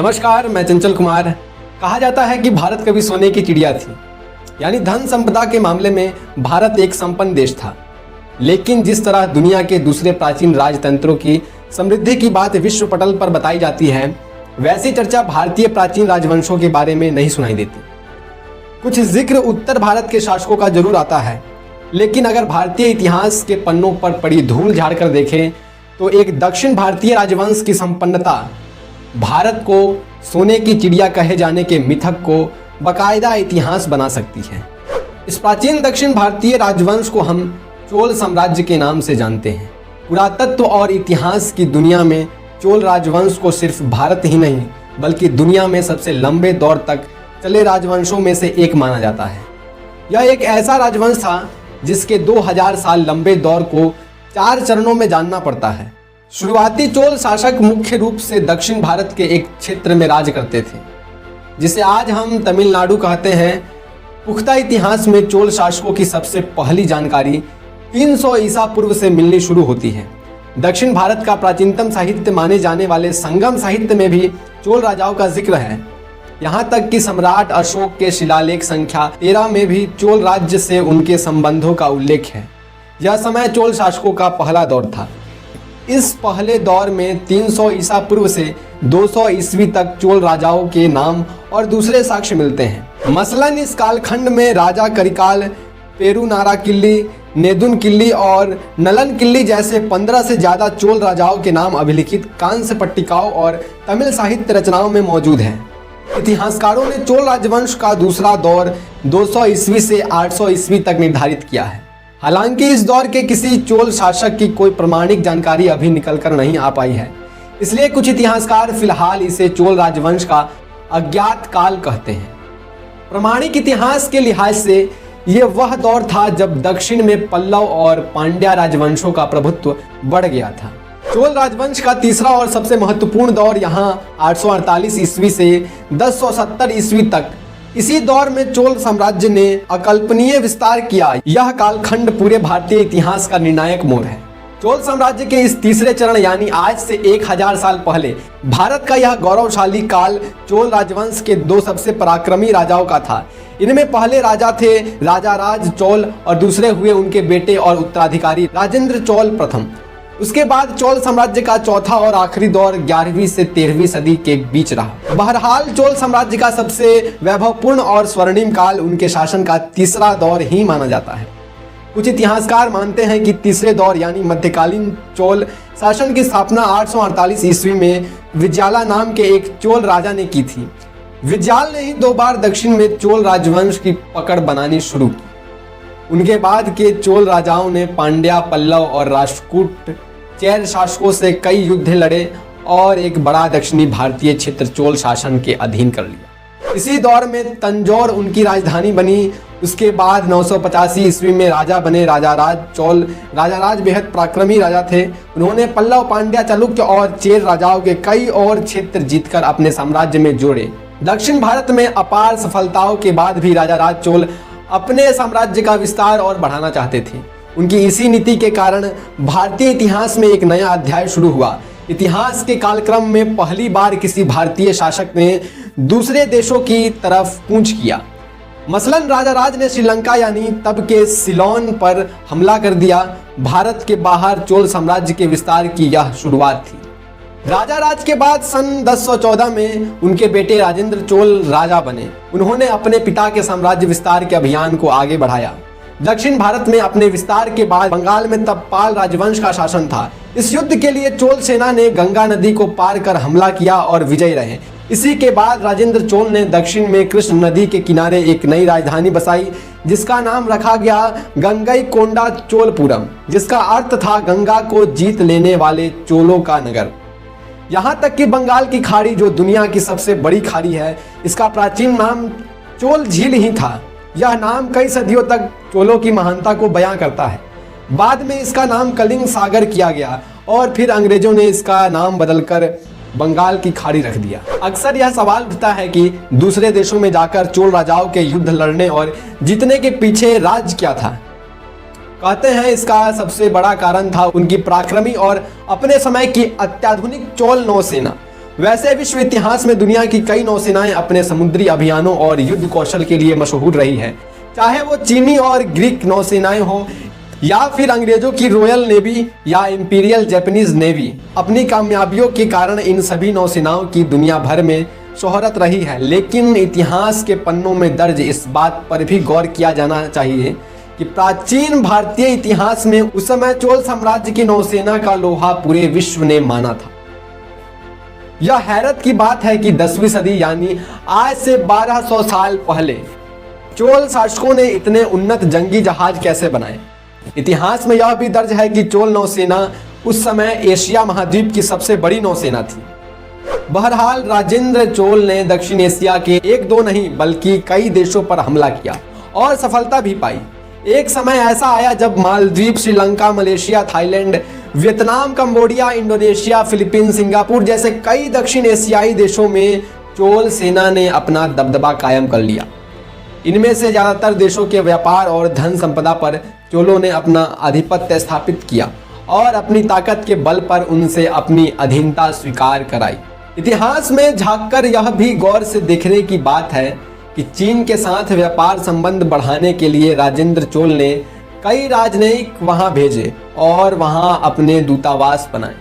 नमस्कार, मैं चंचल कुमार। कहा जाता है कि भारत कभी सोने की चिड़िया थी, यानी धन संपदा के मामले में भारत एक संपन्न देश था। लेकिन जिस तरह दुनिया के दूसरे प्राचीन राजतंत्रों की समृद्धि की बात विश्व पटल पर बताई जाती है, वैसी चर्चा भारतीय प्राचीन राजवंशों के बारे में नहीं सुनाई देती। कुछ जिक्र उत्तर भारत के शासकों का जरूर आता है, लेकिन अगर भारतीय इतिहास के पन्नों पर पड़ी धूल झाड़कर देखें तो एक दक्षिण भारतीय राजवंश की संपन्नता भारत को सोने की चिड़िया कहे जाने के मिथक को बाकायदा इतिहास बना सकती है। इस प्राचीन दक्षिण भारतीय राजवंश को हम चोल साम्राज्य के नाम से जानते हैं। पुरातत्व और इतिहास की दुनिया में चोल राजवंश को सिर्फ भारत ही नहीं बल्कि दुनिया में सबसे लंबे दौर तक चले राजवंशों में से एक माना जाता है। यह एक ऐसा राजवंश था जिसके 2000 साल लंबे दौर को 4 चरणों में जानना पड़ता है। शुरुआती चोल शासक मुख्य रूप से दक्षिण भारत के एक क्षेत्र में राज करते थे, जिसे आज हम तमिलनाडु कहते हैं। पुख्ता इतिहास में चोल शासकों की सबसे पहली जानकारी 300 ईसा पूर्व से मिलनी शुरू होती है। दक्षिण भारत का प्राचीनतम साहित्य माने जाने वाले संगम साहित्य में भी चोल राजाओं का जिक्र है। यहाँ तक कि सम्राट अशोक के शिलालेख संख्या 13 में भी चोल राज्य से उनके संबंधों का उल्लेख है। यह समय चोल शासकों का पहला दौर था। इस पहले दौर में 300 ईसा पूर्व से 200 ईस्वी तक चोल राजाओं के नाम और दूसरे साक्ष्य मिलते हैं। मसलन इस कालखंड में राजा करिकाल, पेरुनारा किल्ली, नेदुन किल्ली और नलन किल्ली जैसे 15 से ज्यादा चोल राजाओं के नाम अभिलिखित कांस्य पट्टिकाओं और तमिल साहित्य रचनाओं में मौजूद हैं। इतिहासकारों ने चोल राजवंश का दूसरा दौर 200 ईस्वी से 800 ईस्वी तक निर्धारित किया है। हालांकि इस दौर के किसी चोल शासक की कोई प्रमाणिक जानकारी अभी निकल कर नहीं आ पाई है, इसलिए कुछ इतिहासकार फिलहाल इसे चोल राजवंश का अज्ञात काल कहते हैं। प्रमाणिक इतिहास के लिहाज से यह वह दौर था जब दक्षिण में पल्लव और पांड्या राजवंशों का प्रभुत्व बढ़ गया था। चोल राजवंश का तीसरा और सबसे महत्वपूर्ण दौर यहाँ 848 ईस्वी से 1070 ईस्वी तक। इसी दौर में चोल साम्राज्य ने अकल्पनीय विस्तार किया। यह कालखंड पूरे भारतीय इतिहास का निर्णायक मोड़ है। चोल साम्राज्य के इस तीसरे चरण यानी आज से 1000 साल पहले भारत का यह गौरवशाली काल चोल राजवंश के 2 सबसे पराक्रमी राजाओं का था। इनमें पहले राजा थे राजा राज चोल और दूसरे हुए उनके बेटे और उत्तराधिकारी राजेंद्र चोल प्रथम। उसके बाद चोल साम्राज्य का चौथा और आखिरी दौर 11वीं से 13वीं सदी के बीच रहा। बहरहाल चोल साम्राज्य का सबसे वैभवपूर्ण और स्वर्णिम काल उनके शासन का तीसरा दौर ही माना जाता है। कुछ इतिहासकार मानते हैं कि तीसरे दौर यानी मध्यकालीन चोल शासन की स्थापना 848 ईस्वी में विज्याला नाम के एक चोल राजा ने की थी। विज्याल ने ही 2 बार दक्षिण में चोल राजवंश की पकड़ बनानी शुरू की। उनके बाद के चोल राजाओं ने पांड्या, पल्लव और राष्ट्रकूट चैर शासकों से कई युद्ध लड़े और एक बड़ा दक्षिणी भारतीय क्षेत्र चोल शासन के अधीन कर लिया। इसी दौर में तंजौर उनकी राजधानी बनी। उसके बाद 985 ईस्वी में राजा बने राजा राज चोल। राजा राज बेहद पराक्रमी राजा थे। उन्होंने पल्लव, पांड्या, चालुक्य और चेर राजाओं के कई और क्षेत्र जीतकर अपने साम्राज्य में जोड़े। दक्षिण भारत में अपार सफलताओं के बाद भी राजा राज चोल अपने साम्राज्य का विस्तार और बढ़ाना चाहते थे। उनकी इसी नीति के कारण भारतीय इतिहास में एक नया अध्याय शुरू हुआ। इतिहास के कालक्रम में पहली बार किसी भारतीय शासक ने दूसरे देशों की तरफ कूच किया। मसलन राजा राज ने श्रीलंका यानी तब के सिलोन पर हमला कर दिया। भारत के बाहर चोल साम्राज्य के विस्तार की यह शुरुआत थी। राजा राज के बाद सन 1014 में उनके बेटे राजेंद्र चोल राजा बने। उन्होंने अपने पिता के साम्राज्य विस्तार के अभियान को आगे बढ़ाया। दक्षिण भारत में अपने विस्तार के बाद बंगाल में तब पाल राजवंश का शासन था। इस युद्ध के लिए चोल सेना ने गंगा नदी को पार कर हमला किया और विजयी रहे। इसी के बाद राजेंद्र चोल ने दक्षिण में कृष्ण नदी के किनारे एक नई राजधानी बसाई, जिसका नाम रखा गया गंगईकोंडा चोलपुरम, जिसका अर्थ था गंगा को जीत लेने वाले चोलों का नगर। यहाँ तक कि बंगाल की खाड़ी, जो दुनिया की सबसे बड़ी खाड़ी है, इसका प्राचीन नाम चोल झील ही था। यह नाम कई सदियों तक चोलों की महानता को बयां करता है। बाद में इसका नाम कलिंग सागर किया गया और फिर अंग्रेजों ने इसका नाम बदलकर बंगाल की खाड़ी रख दिया। अक्सर यह सवाल उठता है कि दूसरे देशों में जाकर चोल राजाओं के युद्ध लड़ने और जीतने के पीछे राज क्या था। कहते हैं इसका सबसे बड़ा कारण था उनकी पराक्रमी और अपने समय की अत्याधुनिक चोल नौसेना। वैसे विश्व इतिहास में दुनिया की कई नौसेनाएं अपने समुद्री अभियानों और युद्ध कौशल के लिए मशहूर रही है। चाहे वो चीनी और ग्रीक नौसेनाएं हो या फिर अंग्रेजों की रॉयल नेवी या इंपीरियल जापानीज नेवी, अपनी कामयाबियों के कारण इन सभी नौसेनाओं की दुनिया भर में शोहरत रही है। लेकिन इतिहास के पन्नों में दर्ज इस बात पर भी गौर किया जाना चाहिए कि प्राचीन भारतीय इतिहास में उस समय चोल साम्राज्य की नौसेना का लोहा पूरे विश्व ने माना था। यह हैरत की बात है कि 10वीं सदी यानी आज से 1200 साल पहले चोल शासकों ने इतने उन्नत जंगी जहाज कैसे बनाए। इतिहास में यह भी दर्ज है कि चोल नौसेना उस समय एशिया महाद्वीप की सबसे बड़ी नौसेना थी। बहरहाल राजेंद्र चोल ने दक्षिण एशिया के एक दो नहीं बल्कि कई देशों पर हमला किया और सफलता भी पाई। एक समय ऐसा आया जब Maldives, Sri Lanka, Malaysia, Thailand, Vietnam, Cambodia, Indonesia, Philippines, Singapore जैसे कई दक्षिण एशियाई देशों में चोल सेना ने अपना दबदबा कायम कर लिया। इनमें से ज्यादातर देशों के व्यापार और धन संपदा पर चोलों ने अपना आधिपत्य स्थापित किया और अपनी ताकत के बल पर उनसे अपनी अधीनता स्वीकार कराई। इतिहास में झांककर यह भी गौर से देखने की बात है कि चीन के साथ व्यापार संबंध बढ़ाने के लिए राजेंद्र चोल ने कई राजनयिक वहां भेजे और वहां अपने दूतावास बनाए।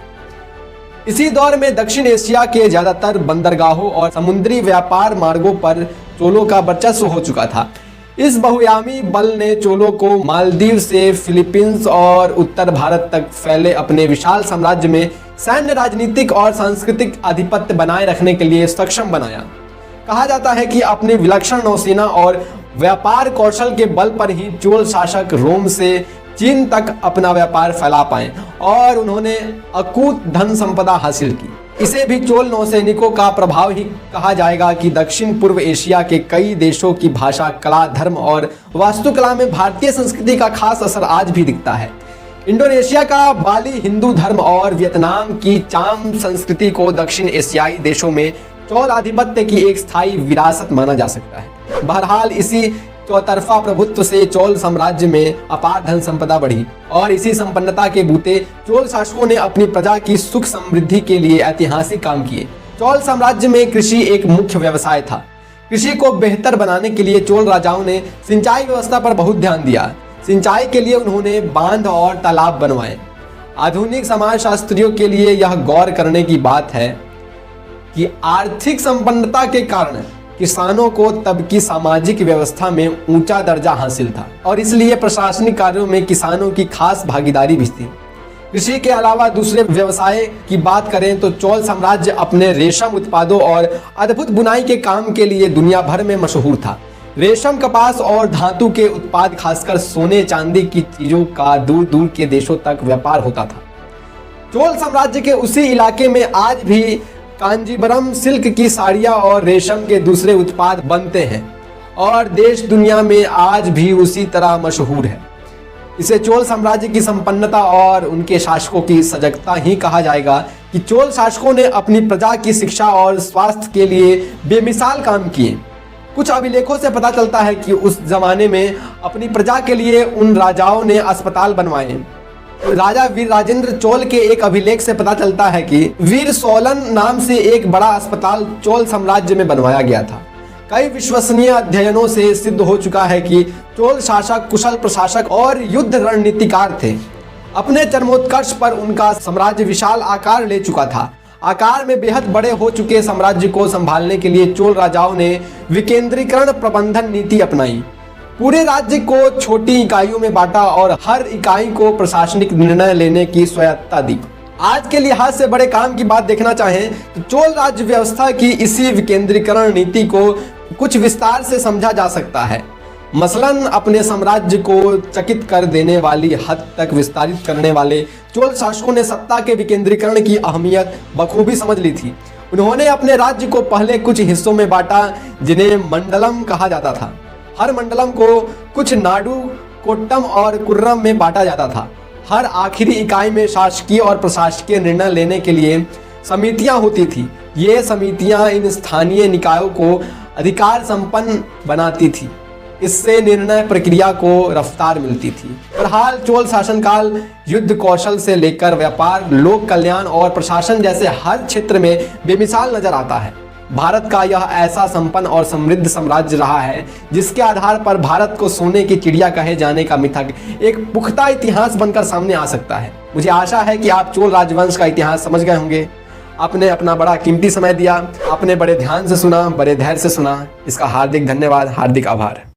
इसी दौर में दक्षिण एशिया के ज्यादातर बंदरगाहों और समुद्री व्यापार मार्गों पर चोलों का वर्चस्व हो चुका था। इस बहुयामी बल ने चोलों को मालदीव से फिलीपींस और उत्तर भारत तक फैले अपने विशाल साम्राज्य में सैन्य, राजनीतिक और सांस्कृतिक आधिपत्य बनाए रखने के लिए सक्षम बनाया। कहा जाता है कि अपनी विलक्षण नौसेना और व्यापार कौशल के बल पर ही चोल शासक रोम से चीन तक अपना व्यापार फैला पाए और उन्होंने अकूत धन संपदा हासिल की। इसे भी चोल नौसैनिकों का प्रभाव ही कहा जाएगा कि दक्षिण पूर्व एशिया के कई देशों की भाषा, कला, धर्म और वास्तुकला में भारतीय संस्कृति का खास असर आज भी दिखता है। इंडोनेशिया का बाली हिंदू धर्म और वियतनाम की चाम संस्कृति को दक्षिण एशियाई देशों में चोल आधिपत्य की एक स्थायी विरासत माना जा सकता है। बहरहाल इसी चौतरफा प्रभुत्व से चोल साम्राज्य में अपार धन संपदा बढ़ी और इसी संपन्नता के बूते चोल शासकों ने अपनी प्रजा की सुख समृद्धि के लिए ऐतिहासिक काम किए। चोल साम्राज्य में कृषि एक मुख्य व्यवसाय था। कृषि को बेहतर बनाने के लिए चोल राजाओं ने सिंचाई व्यवस्था पर बहुत ध्यान दिया। सिंचाई के लिए उन्होंने बांध और तालाब बनवाए। आधुनिक समाजशास्त्रियों के लिए यह गौर करने की बात है कि आर्थिक संपन्नता के कारण किसानों को तब की सामाजिक व्यवस्था में ऊंचा दर्जा हासिल था और इसलिए प्रशासनिक कार्यों में किसानों की खास भागीदारी भी थी। कृषि के अलावा दूसरे व्यवसाय की बात करें तो चोल साम्राज्य अपने रेशम उत्पादों और अद्भुत बुनाई के काम के लिए दुनिया भर में मशहूर था। रेशम, कपास और धातु के उत्पाद, खासकर सोने चांदी की चीजों का दूर दूर के देशों तक व्यापार होता था। चोल साम्राज्य के उसी इलाके में आज भी कांजीवरम सिल्क की साड़ियाँ और रेशम के दूसरे उत्पाद बनते हैं और देश दुनिया में आज भी उसी तरह मशहूर है। इसे चोल साम्राज्य की संपन्नता और उनके शासकों की सजगता ही कहा जाएगा कि चोल शासकों ने अपनी प्रजा की शिक्षा और स्वास्थ्य के लिए बेमिसाल काम किए। कुछ अभिलेखों से पता चलता है कि उस जमाने में अपनी प्रजा के लिए उन राजाओं ने अस्पताल बनवाए। राजा वीर राजेंद्र चोल के एक अभिलेख से पता चलता है कि वीर सोलन नाम से एक बड़ा अस्पताल चोल साम्राज्य में बनवाया गया था। कई विश्वसनीय अध्ययनों से सिद्ध हो चुका है कि चोल शासक कुशल प्रशासक और युद्ध रणनीतिकार थे। अपने चरमोत्कर्ष पर उनका साम्राज्य विशाल आकार ले चुका था। आकार में बेहद बड़े हो चुके साम्राज्य को संभालने के लिए चोल राजाओं ने विकेंद्रीकरण प्रबंधन नीति अपनाई। पूरे राज्य को छोटी इकाइयों में बांटा और हर इकाई को प्रशासनिक निर्णय लेने की स्वायत्तता दी। आज के लिहाज से बड़े काम की बात देखना चाहें तो चोल राज्य व्यवस्था की इसी विकेंद्रीकरण नीति को कुछ विस्तार से समझा जा सकता है। मसलन अपने साम्राज्य को चकित कर देने वाली हद तक विस्तारित करने वाले चोल शासकों ने सत्ता के विकेंद्रीकरण की अहमियत बखूबी समझ ली थी। उन्होंने अपने राज्य को पहले कुछ हिस्सों में बांटा जिन्हें मंडलम कहा जाता था। हर मंडलम को कुछ नाडु, कोट्टम और कुर्रम में बांटा जाता था। हर आखिरी इकाई में शासकीय और प्रशासकीय निर्णय लेने के लिए समितियां होती थी। ये समितियां इन स्थानीय निकायों को अधिकार संपन्न बनाती थी। इससे निर्णय प्रक्रिया को रफ्तार मिलती थी। बहरहाल चोल शासनकाल युद्ध कौशल से लेकर व्यापार, लोक कल्याण और प्रशासन जैसे हर क्षेत्र में बेमिसाल नजर आता है। भारत का यह ऐसा संपन्न और समृद्ध साम्राज्य रहा है जिसके आधार पर भारत को सोने की चिड़िया कहे जाने का मिथक एक पुख्ता इतिहास बनकर सामने आ सकता है। मुझे आशा है कि आप चोल राजवंश का इतिहास समझ गए होंगे। आपने अपना बड़ा कीमती समय दिया, आपने बड़े ध्यान से सुना, बड़े धैर्य से सुना। इसका हार्दिक धन्यवाद, हार्दिक आभार।